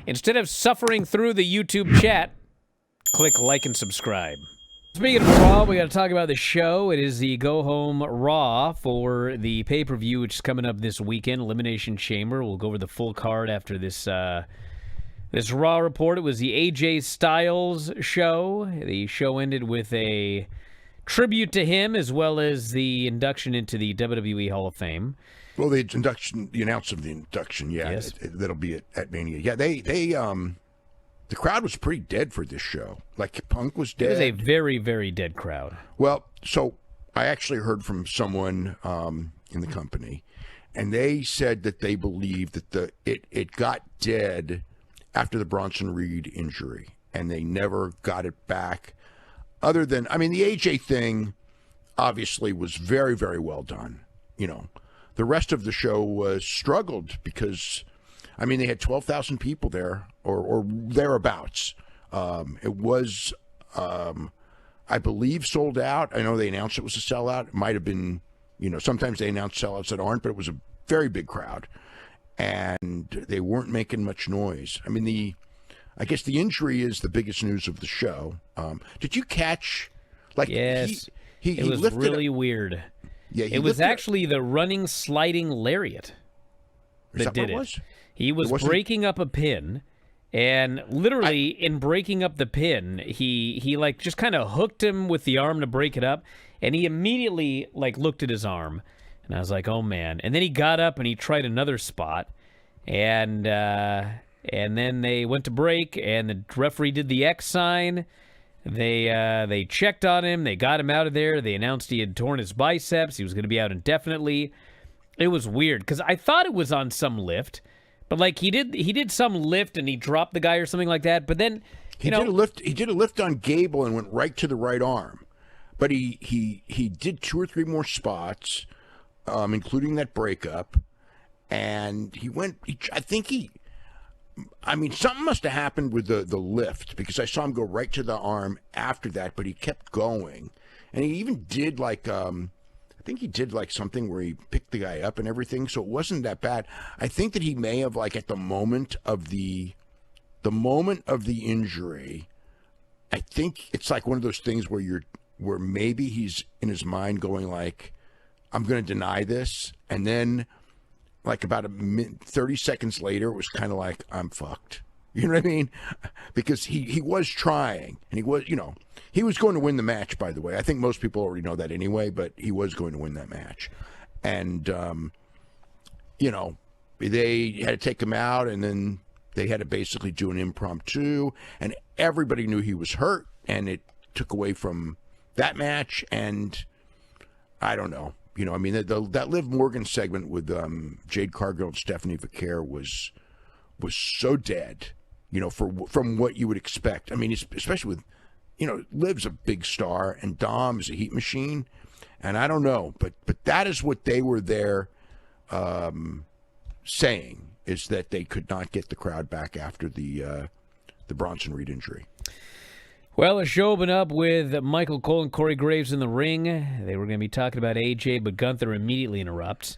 Instead of suffering through the YouTube chat, click like and subscribe. Speaking of Raw, we got to talk about the show. It is the go-home Raw for the pay-per-view, which is coming up this weekend, Elimination Chamber. We'll go over the full card after this Raw report. It was the AJ Styles show. The show ended with a tribute to him, as well as the induction into the WWE Hall of Fame. Well, the announcement of the induction, yeah, yes. That'll be at Mania. Yeah, the crowd was pretty dead for this show. Like, Punk was dead. It was a very, very dead crowd. Well, so I actually heard from someone in the company, and they said that they believe that it got dead after the Bronson Reed injury, and they never got it back. Other than, I mean, the AJ thing obviously was very, very well done. You know, the rest of the show was struggled because, I mean, they had 12,000 people there or thereabouts. It was, I believe, sold out. I know they announced it was a sellout. It might have been, you know, sometimes they announce sellouts that aren't, but it was a very big crowd. And they weren't making much noise. I mean, I guess the injury is the biggest news of the show. Did you catch? Like, yes, he it was really weird. Yeah, it was actually the running sliding lariat that did it. He was breaking up a pin, and literally in breaking up the pin, he like just kind of hooked him with the arm to break it up, and he immediately like looked at his arm. And I was like, oh, man. And then he got up and he tried another spot. And then they went to break, and the referee did the X sign. They checked on him. They got him out of there. They announced he had torn his biceps. He was going to be out indefinitely. It was weird because I thought it was on some lift. But, like, he did some lift, and he dropped the guy or something like that. But then, he did a lift on Gable and went right to the right arm. But he did 2 or 3 more spots, including that breakup, and I mean, something must have happened with the lift, because I saw him go right to the arm after that, but he kept going, and he even did I think he did something where he picked the guy up and everything, so it wasn't that bad. I think that he may have, at the moment of the injury, I think it's like one of those things where maybe he's in his mind going I'm going to deny this. And then, about 30 seconds later, it was kind of I'm fucked. You know what I mean? Because he was trying. And he was, he was going to win the match, by the way. I think most people already know that anyway, but he was going to win that match. And, they had to take him out, and then they had to basically do an impromptu. And everybody knew he was hurt, and it took away from that match. And I don't know. I mean, that Liv Morgan segment with Jade Cargill and Stephanie Vaquer was so dead, from what you would expect. I mean, especially with, Liv's a big star and Dom is a heat machine, and I don't know, but that is what they were there saying, is that they could not get the crowd back after the Bronson Reed injury. Well, the show opened up with Michael Cole and Corey Graves in the ring. They were going to be talking about AJ, but Gunther immediately interrupts.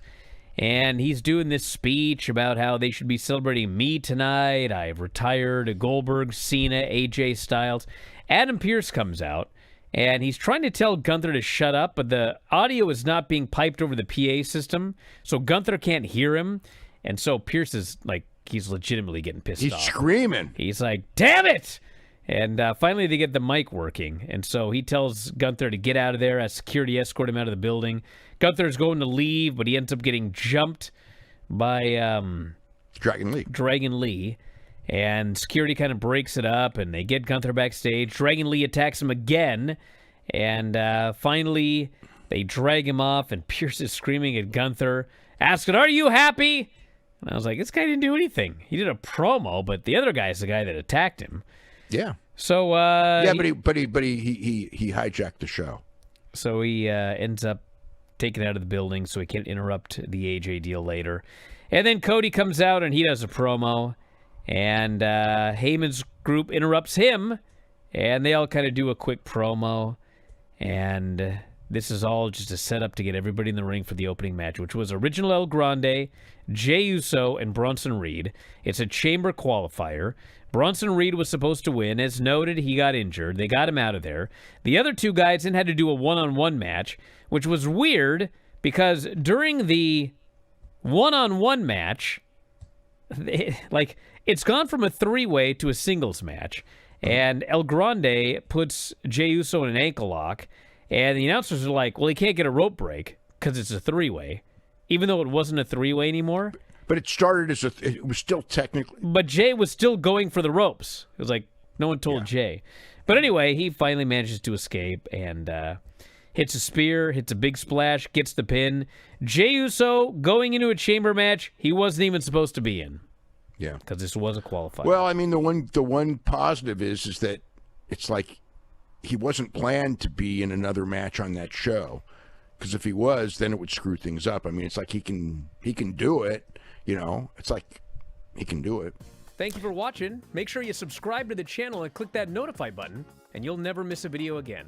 And he's doing this speech about how they should be celebrating me tonight. I've retired. Goldberg, Cena, AJ Styles. Adam Pearce comes out, and he's trying to tell Gunther to shut up, but the audio is not being piped over the PA system, so Gunther can't hear him. And so Pearce is he's legitimately getting pissed off. He's screaming. He's like, damn it! And finally they get the mic working. And so he tells Gunther to get out of there, as security escort him out of the building. Gunther's going to leave, but he ends up getting jumped by Dragon Lee. And security kind of breaks it up, and they get Gunther backstage. Dragon Lee attacks him again. And finally they drag him off, and Pearce is screaming at Gunther, asking, are you happy? And I was like, this guy didn't do anything. He did a promo, but the other guy is the guy that attacked him. Yeah. So but he hijacked the show. So he ends up taken out of the building so he can't interrupt the AJ deal later. And then Cody comes out and he does a promo, and Heyman's group interrupts him, and they all kind of do a quick promo, and this is all just a setup to get everybody in the ring for the opening match, which was original El Grande, Jey Uso, and Bronson Reed. It's a chamber qualifier. Bronson Reed was supposed to win. As noted, he got injured. They got him out of there. The other two guys then had to do a one-on-one match, which was weird because during the one-on-one match, it's gone from a three-way to a singles match, and El Grande puts Jey Uso in an ankle lock, and the announcers are like, well, he can't get a rope break because it's a three-way, even though it wasn't a three-way anymore. But it started as it was still technically. But Jey was still going for the ropes. It was like, no one told Jey. But anyway, he finally manages to escape and hits a spear, hits a big splash, gets the pin. Jey Uso going into a chamber match he wasn't even supposed to be in. Yeah. Because this was a qualifier. Well, I mean, the one positive is that it's like he wasn't planned to be in another match on that show, because if he was, then it would screw things up. I mean, it's like he can do it, you know. It's like he can do it. Thank you for watching. Make sure you subscribe to the channel and click that notify button, and you'll never miss a video again.